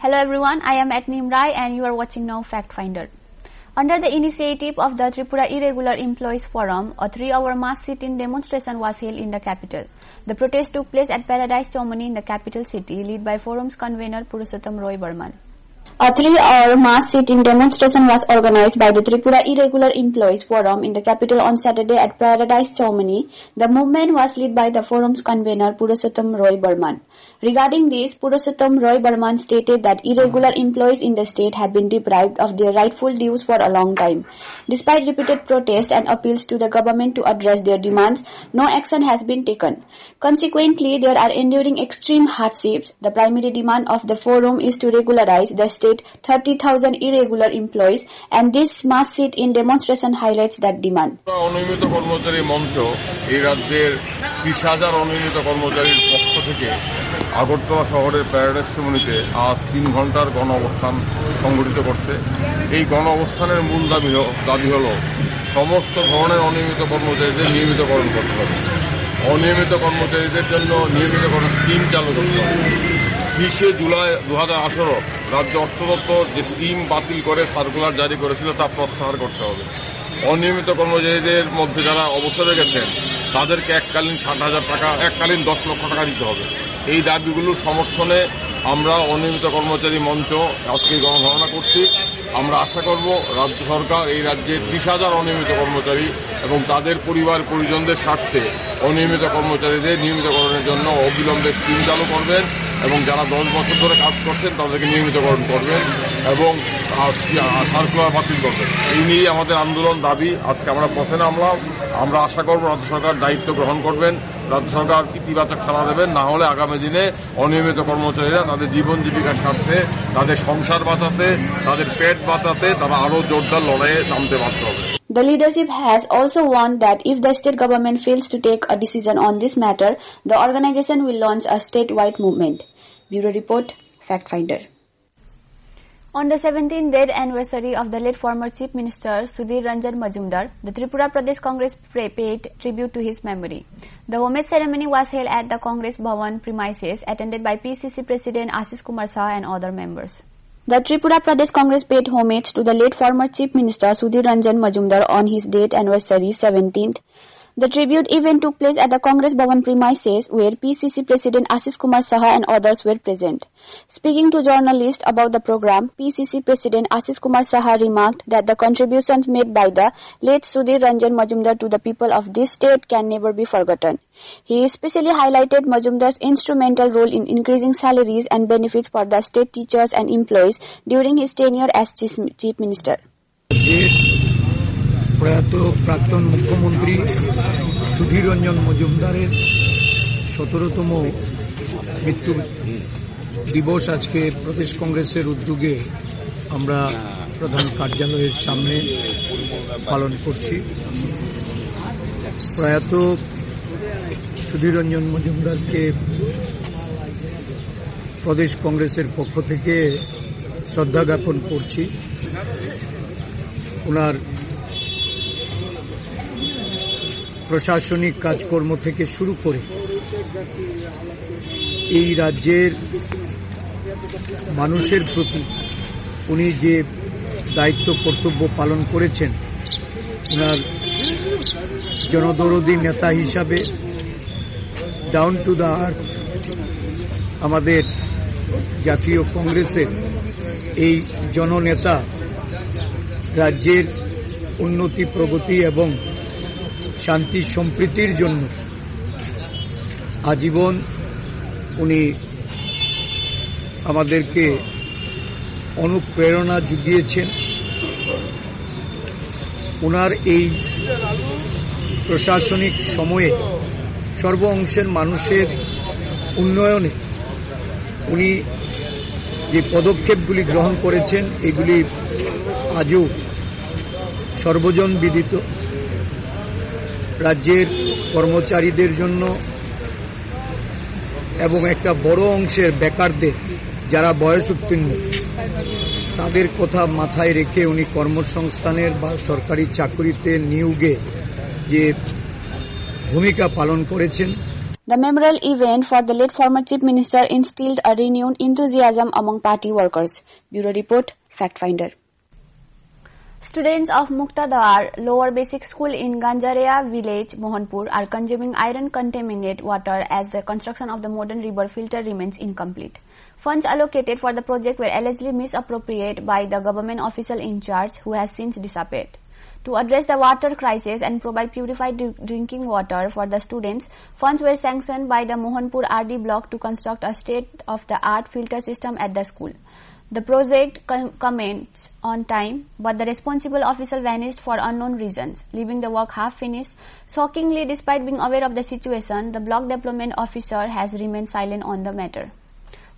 Hello everyone, I am Atnim Rai and you are watching now Fact Finder. Under the initiative of the Tripura Irregular Employees Forum, a 3-hour mass sit-in demonstration was held in the capital. The protest took place at Paradise Chowmani in the capital city, led by forum's convener Purushottam Roy Burman. A 3-hour mass sit-in demonstration was organized by the Tripura Irregular Employees Forum in the capital on Saturday at Paradise Chowmani. The movement was led by the forum's convener Purushottam Roy Burman. Regarding this, Purushottam Roy Burman stated that irregular employees in the state have been deprived of their rightful dues for a long time. Despite repeated protests and appeals to the government to address their demands, no action has been taken. Consequently, they are enduring extreme hardships. The primary demand of the forum is to regularize the state 30,000 irregular employees, and this mass sit-in demonstration highlights that demand. অনিয়মিত কর্মচারী মঞ্চ এই রাজ্যের 30,000 অনিয়মিত কর্মচারীর পক্ষ থেকে আগরতলা শহরের প্যারাডাইস চৌমুনিতে আজ 3 ঘন্টার গণ অবস্থান সংগঠিত করছে। এই গণ অবস্থানের মূল দাবি হল সমস্ত ধরনের অনিয়মিত কর্মচারীদের নিয়মিতকরণ করতে হবে। অনিয়মিত কর্মচারীদের জন্য নিয়মিতকরণ স্কিম চালু করতে হবে। 20 জুলাই 2018 রাজ্য অর্থ দপ্তর যে স্কিম বাতিল করে সার্কুলার জারি করেছিল তা প্রত্যাহার করতে হবে। অনিয়মিত কর্মচারীদের মধ্যে যারা অবসরে গেছেন তাদেরকে এককালীন 60,000 টাকা, এককালীন 10 লক্ষ টাকা দিতে হবে। এই দাবিগুলোর সমর্থনে আমরা অনিয়মিত কর্মচারী মঞ্চ আজকে গণধারণা করছি। আমরা আশা করব রাজ্য সরকার এই রাজ্যে 30,000 অনিয়মিত কর্মচারী এবং তাদের পরিবার পরিজনদের স্বার্থে অনিয়মিত কর্মচারীদের নিয়মিতকরণের জন্য অবিলম্বে স্কিম চালু করবেন এবং যারা 10 বছর ধরে কাজ করছেন তাদেরকে নিয়মিতকরণ করবেন এবং সার্কুলার বাতিল করবেন। এই নিয়ে আমাদের আন্দোলন দাবি। আজকে আমরা পথে নামলাম। আমরা আশা করব রাজ্য সরকার দায়িত্ব গ্রহণ করবেন, রাজ্য সরকার ইতিবাচক সাড়া দেবেন। না হলে আগামী দিনে অনিয়মিত কর্মচারীরা তাদের জীবন জীবিকার স্বার্থে, তাদের সংসার বাঁচাতে, তাদের পেট বাঁচাতে তারা আরও জোরদার লড়াইয়ে নামতে বাধ্য হবে। The leadership has also warned that if the state government fails to take a decision on this matter, the organization will launch a statewide movement. Bureau Report, Fact Finder. On the 17th death anniversary of the late former Chief Minister Sudhir Ranjan Majumdar, the Tripura Pradesh Congress paid tribute to his memory. The homage ceremony was held at the Congress Bhavan premises, attended by PCC President Ashish Kumar Saha and other members. The Tripura Pradesh Congress paid homage to the late former Chief Minister Sudhir Ranjan Majumdar on his death anniversary 17th. The tribute event took place at the Congress Bhavan premises where PCC President Ashish Kumar Saha and others were present. Speaking to journalists about the program, PCC President Ashish Kumar Saha remarked that the contributions made by the late Sudhir Ranjan Majumdar to the people of this state can never be forgotten. He especially highlighted Majumdar's instrumental role in increasing salaries and benefits for the state teachers and employees during his tenure as Chief Minister. প্রয়াত প্রাক্তন মুখ্যমন্ত্রী সুধীর রঞ্জন মজুমদারের 17তম মৃত্যু দিবস আজকে প্রদেশ কংগ্রেসের উদ্যোগে আমরা প্রধান কার্যালয়ের সামনে পালন করছি। প্রয়াত সুধীর রঞ্জন মজুমদারকে প্রদেশ কংগ্রেসের পক্ষ থেকে শ্রদ্ধা জ্ঞাপন করছি। ওনার প্রশাসনিক কাজকর্ম থেকে শুরু করে এই রাজ্যের মানুষের প্রতি উনি যে দায়িত্ব কর্তব্য পালন করেছেন, ওনার জনদরদী নেতা হিসাবে ডাউন টু দ্য আর্থ আমাদের জাতীয় কংগ্রেসের এই জননেতা রাজ্যের উন্নতি, প্রগতি এবং শান্তি সম্প্রীতির জন্য আজীবন উনি আমাদেরকে অনুপ্রেরণা জুগিয়েছেন। ওনার এই প্রশাসনিক সময়ে সর্ব অংশের মানুষের উন্নয়নে উনি যে পদক্ষেপগুলি গ্রহণ করেছেন এগুলি আজও সর্বজন বিদিত। রাজ্যের কর্মচারীদের জন্য এবং একটা বড় অংশের বেকারদের যারা বয়স উত্তীর্ণ তাদের কথা মাথায় রেখে উনি কর্মসংস্থানের বা সরকারি চাকরিতে নিয়োগে যে ভূমিকা পালন করেছেন The memorial event for the late former Chief Minister instilled a renewed enthusiasm among party workers. Bureau Report, Fact Finder. Students of Muktadar Lower Basic School in Ganjaria village, Mohanpur, are consuming iron-contaminated water as the construction of the modern river filter remains incomplete. Funds allocated for the project were allegedly misappropriated by the government official in charge, who has since disappeared. To address the water crisis and provide purified drinking water for the students, funds were sanctioned by the Mohanpur RD block to construct a state-of-the-art filter system at the school. The project commenced on time, but the responsible official vanished for unknown reasons, leaving the work half-finished. Shockingly, despite being aware of the situation, the block development officer has remained silent on the matter.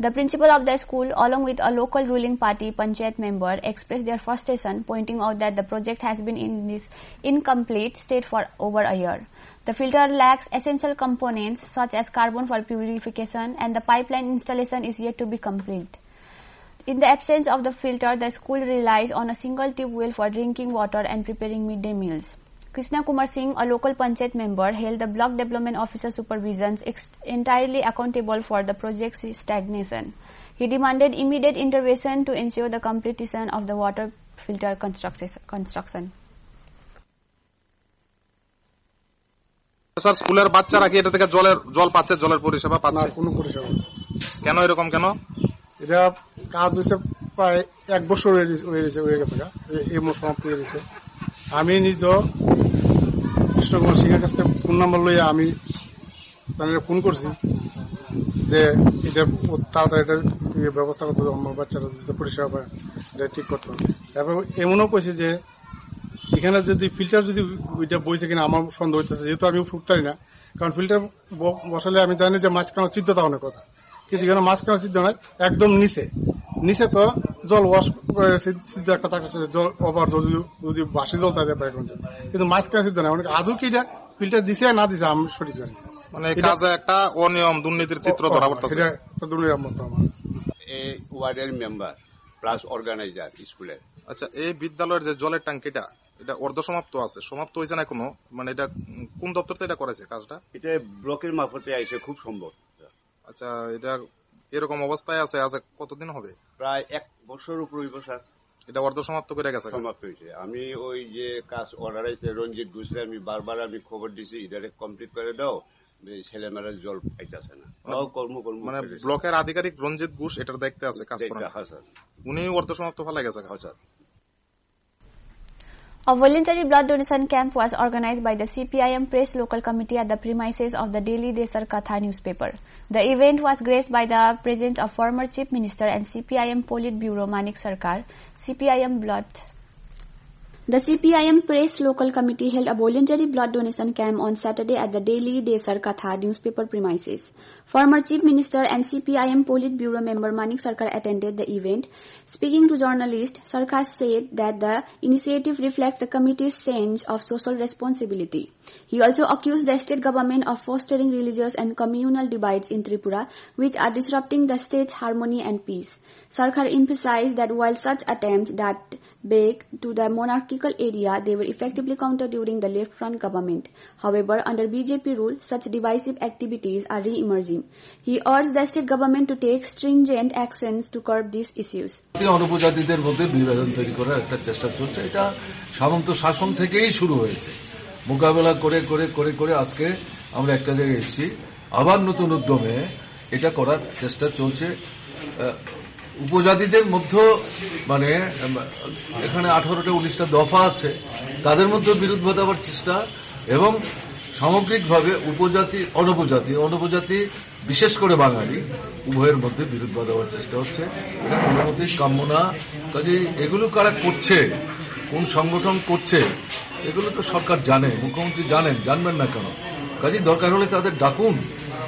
The principal of the school, along with a local ruling party panchayat member, expressed their frustration, pointing out that the project has been in this incomplete state for over a year. The filter lacks essential components such as carbon for purification, and the pipeline installation is yet to be complete. In the absence of the filter, the school relies on a single tube well for drinking water and preparing midday meals. Krishna Kumar Singh, a local panchayat member, held the block development officer supervisions entirely accountable for the project's stagnation. He demanded immediate intervention to ensure the completion of the water filter construction. Sir, স্কুলের বাচ্চারা কি এটা থেকে জল পাচ্ছে, জলের পরিষেবা পাচ্ছে? কোনো পরিষেবা হচ্ছে কেন এরকম? কেন এটা কাজ হয়েছে? প্রায় 1 বছর হয়ে গেছে, এই সমাপ্ত হয়ে গেছে। আমি নিজ কৃষ্ণ কুমার সিং এর কাছ থেকে ফোন নাম্বার লইয়া আমি ফোন করছি যে এটা তাড়াতাড়ি এটা ব্যবস্থা করতে হবে, আমার বাচ্চারা যাতে পরিষেবা পায়, এটা ঠিক করতে হবে। তারপর এমনও কইছে যে এখানে যদি ফিল্টার যদি ওইটা বইছে কিনা আমার সন্দেহ হইতেছে, যেহেতু আমি ফুটতারি না। কারণ ফিল্টার বসালে আমি জানি যে মাঝখানে চিত্রতা অনেক কথা, কিন্তু এখানে মাঝখানে চিত্র নয়, একদম নিচে তো জল ওয়াশ সিদ্ধ একটা থাকছে, জল ওভার যদি বাসি জল থাকে প্রায় কিন্তু মাঝখানে সিদ্ধ নয়। অনেক আদৌ কি এটা ফিল্টার দিছে না দিছে আমি সঠিক জানি। মানে কাজে একটা অনিয়ম, দুর্নীতির চিত্র ধরা পড়তেছে। এটা একটা দুর্নীতির মতো আমার এই ওয়ার্ডের মেম্বার প্লাস অর্গানাইজার স্কুলের। আচ্ছা, এই বিদ্যালয়ের যে জলের ট্যাঙ্কিটা, এটা অর্ধসমাপ্ত আছে, সমাপ্ত হয়েছে না এখনো? মানে এটা কোন দপ্তর থেকে এটা করেছে কাজটা? এটা ব্লকের মারফতে আইছে, খুব সম্ভব। আচ্ছা, এটা এরকম অবস্থায় আছে আজ কতদিন হবে? প্রায় 1 বছর উপর হইব স্যার। এটা অর্ধসমাপ্ত করে গেছে? সমাপ্ত হয়েছে। আমি ওই যে কাজ অর্ডার আইছে রঞ্জিত ঘোষে, আমি বারবার খবর দিছি এটারে কমপ্লিট করে দাও, ছেলেমেয়েরা জল পাইতেছে না। মানে ব্লকের আধিকারিক রঞ্জিত ঘোষ এটার দেখতে আছে, কাজ করে। হ্যাঁ স্যার, উনি অর্ধসমাপ্ত ফেলে গেছে। হ্যাঁ sir. A voluntary blood donation camp was organized by the CPIM Press Local Committee at the premises of the Daily Desar Katha newspaper. The event was graced by the presence of former Chief Minister and CPIM Politburo Manik Sarkar. The CPIM Press Local Committee held a voluntary blood donation camp on Saturday at the Daily Desar Katha newspaper premises. Former Chief Minister and CPIM Politburo member Manik Sarkar attended the event. Speaking to journalists, Sarkar said that the initiative reflects the committee's sense of social responsibility. He also accused the state government of fostering religious and communal divides in Tripura, which are disrupting the state's harmony and peace. Sarkar emphasized that while such attempts that back to the monarchical area, they were effectively countered during the left front government. However, under BJP rule, such divisive activities are re-emerging. He urged the state government to take stringent actions to curb these issues. অনুপজাতিদের মধ্যে বিভাজন তৈরি করার একটা চেষ্টা চলছে। এটা সামন্ত শাসন থেকেই শুরু হয়েছে। মোকাবেলা করে করে করে করে আজকে আমরা একটা জায়গায় এসেছি। আবার নতুন উদ্যমে এটা করার চেষ্টা চলছে। উপজাতিদের মধ্যে মানে এখানে 18টা 19টা দফা আছে, তাদের মধ্যে বিরোধ বাঁধাবার চেষ্টা এবং সামগ্রিকভাবে উপজাতি অনুপজাতি বিশেষ করে বাঙালি উভয়ের মধ্যে বিরোধ বাঁধাবার চেষ্টা হচ্ছে। এটা কোনো মতেই কাম্য না। কাজে এগুলো কারা করছে, কোন সংগঠন করছে, এগুলো তো সরকার জানে, মুখ্যমন্ত্রী জানেন, জানবেন না কেন? কাজে দরকার হলে তাদের ডাকুন,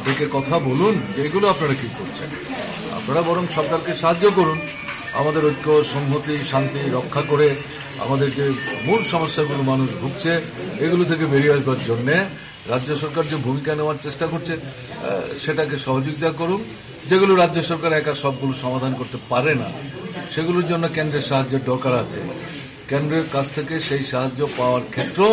ডেকে কথা বলুন যে এগুলো আপনারা কি করছেন। আপনারা বরং সরকারকে সাহায্য করুন, আমাদের ঐক্য, সংহতি, শান্তি রক্ষা করে আমাদের যে মূল সমস্যাগুলো মানুষ ভুগছে এগুলো থেকে বেরিয়ে আসবার জন্য রাজ্য সরকার যে ভূমিকা নেওয়ার চেষ্টা করছে সেটাকে সহযোগিতা করুন। যেগুলো রাজ্য সরকার একা সবগুলো সমাধান করতে পারে না, সেগুলোর জন্য কেন্দ্রের সাহায্যের দরকার আছে। কেন্দ্রের কাছ থেকে সেই সাহায্য পাওয়ার ক্ষেত্রেও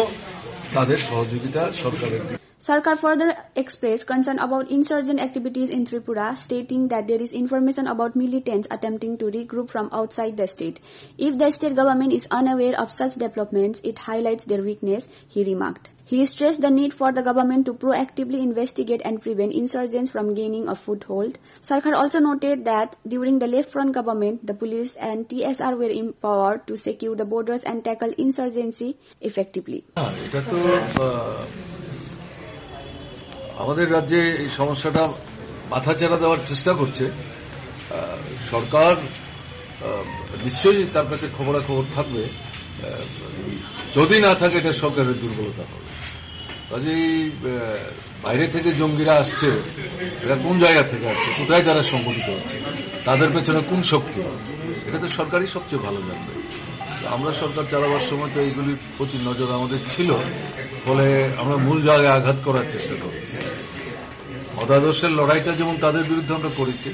তাদের সহযোগিতা সরকারের দিকে। Sarkar further expressed concern about insurgent activities in Tripura, stating that there is information about militants attempting to regroup from outside the state. If the state government is unaware of such developments, it highlights their weakness, he remarked. He stressed the need for the government to proactively investigate and prevent insurgents from gaining a foothold. Sarkar also noted that during the left front government, the police and TSR were empowered to secure the borders and tackle insurgency effectively. আমাদের রাজ্যে এই সমস্যাটা মাথাচাড়া দেওয়ার চেষ্টা করছে সরকার। নিশ্চয়ই তার কাছে খবরাখবর থাকবে, যদি না থাকে এটা সরকারের দুর্বলতা হবে। কাজেই বাইরে থেকে জঙ্গিরা আসছে, এরা কোন জায়গা থেকে আসছে, কোথায় তারা সংগঠিত হচ্ছে, তাদের পেছনে কোন শক্তি, এটা তো সরকারই সবচেয়ে ভালো জানবে। আমরা সরকার চালাবার সময় তো এইগুলির প্রতি নজর আমাদের ছিল, ফলে আমরা মূল জায়গায় আঘাত করার চেষ্টা করেছি। মতাদর্শের লড়াইটা যেমন তাদের বিরুদ্ধে আমরা করেছি,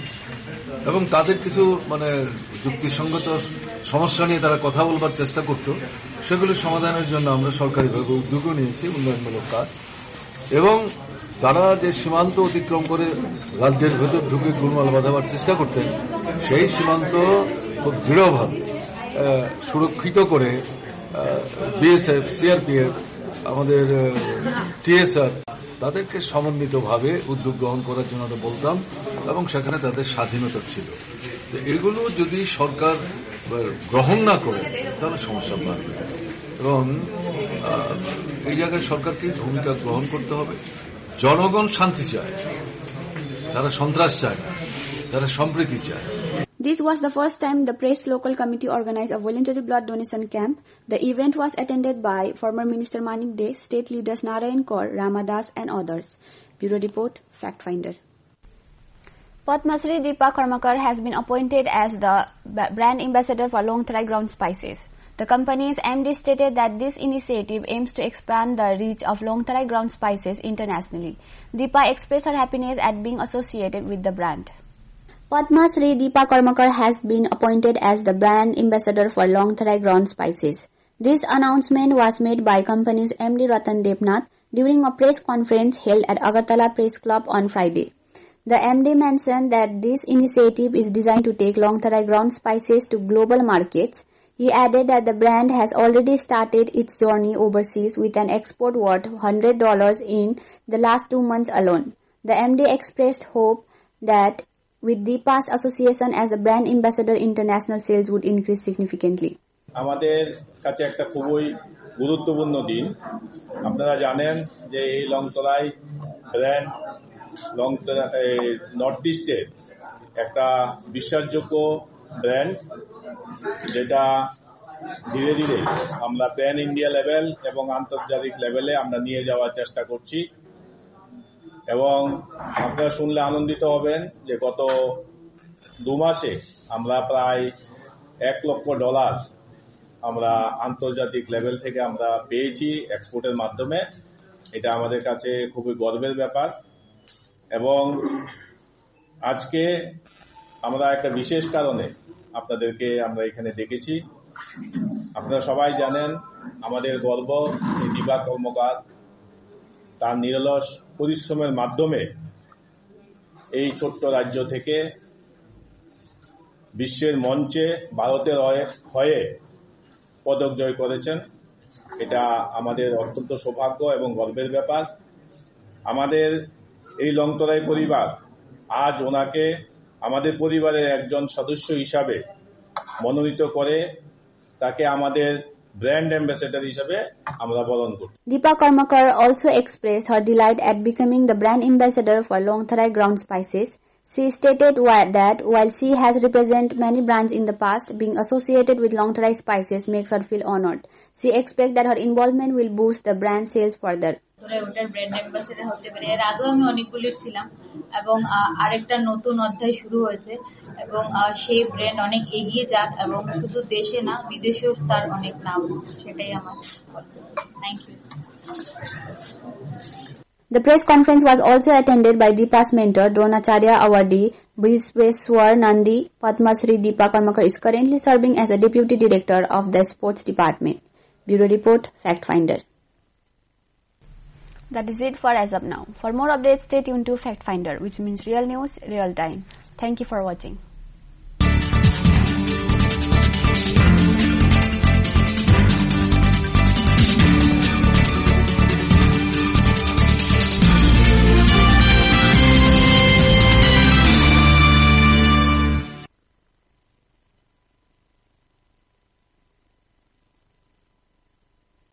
এবং তাদের কিছু যুক্তিসঙ্গত সমস্যা নিয়ে তারা কথা বলবার চেষ্টা করত, সেগুলি সমাধানের জন্য আমরা সরকারিভাবে উদ্যোগও নিয়েছি, উন্নয়নমূলক কাজ। এবং তারা যে সীমান্ত অতিক্রম করে রাজ্যের ভেতর ঢুকে গোলমাল বাঁধাবার চেষ্টা করতেন, সেই সীমান্ত খুব দৃঢ়ভাবে সুরক্ষিত করে বিএসএফ, সিআরপিএফ, আমাদের টিএসআর তাদেরকে সমন্বিতভাবে উদ্যোগ গ্রহণ করার জন্য আমরা বলতাম, এবং সেখানে তাদের স্বাধীনতা ছিল। এগুলো যদি সরকার গ্রহণ না করে তাহলে সমস্যা বাড়বে, এবং এই জায়গায় সরকারকে ভূমিকা গ্রহণ করতে হবে। জনগণ শান্তি চায়, তারা সন্ত্রাস চায় না, তারা সম্প্রীতি চায়। This was the first time the Press Local Committee organized a voluntary blood donation camp. The event was attended by former Minister Manik De, state leaders Narayan Kaur, Ramadas and others. Bureau Report, Fact Finder. Padma Shri Deepa Karmakar has been appointed as the brand ambassador for Longtharai Ground Spices. The company's MD stated that this initiative aims to expand the reach of Longtharai Ground Spices internationally. Deepa expressed her happiness at being associated with the brand. Padma Shri Deepa Karmakar has been appointed as the brand ambassador for Longtharai Ground Spices. This announcement was made by company's MD Ratan Devnath during a press conference held at Agartala Press Club on Friday. The MD mentioned that this initiative is designed to take Longtharai Ground Spices to global markets. He added that the brand has already started its journey overseas with an export worth $100 in the last 2 months alone. The MD expressed hope that with Deepa's association as the brand ambassador, international sales would increase significantly. আমাদের কাছে একটা খুবই গুরুত্বপূর্ণ দিন। আপনারা জানেন যে এই লংতরাই ব্র্যান্ড নর্থ ইস্টের একটা বিশ্বাসযোগ্য ব্র্যান্ড, যেটা ধীরে ধীরে আমরা প্যান ইন্ডিয়া লেভেল এবং আন্তর্জাতিক লেভেলে আমরা নিয়ে যাওয়ার চেষ্টা করছি। এবং আপনারা শুনলে আনন্দিত হবেন যে গত 2 মাসে আমরা প্রায় $1 লক্ষ আমরা আন্তর্জাতিক লেভেল থেকে আমরা পেয়েছি এক্সপোর্টের মাধ্যমে। এটা আমাদের কাছে খুবই গর্বের ব্যাপার। এবং আজকে আমরা একটা বিশেষ কারণে আপনাদেরকে আমরা এখানে ডেকেছি। আপনারা সবাই জানেন আমাদের গর্ব দীপা কর্মকার তার নিরলস পরিশ্রমের মাধ্যমে এই ছোট্ট রাজ্য থেকে বিশ্বের মঞ্চে ভারতের হয়ে পদক জয় করেছেন। এটা আমাদের অত্যন্ত সৌভাগ্য এবং গর্বের ব্যাপার। আমাদের এই লংতরাই পরিবার আজ ওনাকে আমাদের পরিবারের একজন সদস্য হিসাবে মনোনীত করে তাকে আমাদের brand ambassador হিসেবে আমরা বরণ করছি। Deepa Karmakar also expressed her delight at becoming the brand ambassador for Longtharai Ground Spices. She stated that while she has represented many brands in the past, being associated with Longtharai Spices makes her feel honored. She expects that her involvement will boost the brand sales further. ওটার brand ambassador হতে পারে। এর আগেও আমি অনেকগুলি ছিলাম এবং আরেকটা নতুন অধ্যায় শুরু হয়েছে এবং সেই ব্র্যান্ড অনেক এগিয়ে যাক এবং শুধু দেশে না বিদেশেও তার অনেক নাম, সেটাই আমার। Thank you. The press conference was also attended by Deepa's mentor, Dronacharya awardee Visweswar Nandi. Padma Shri Deepa Karmakar is currently serving as a Deputy Director of the Sports Department. Bureau Report, Fact Finder. That is it for as of now. For more updates, stay tuned to Fact Finder, which means real news, real time. Thank you for watching.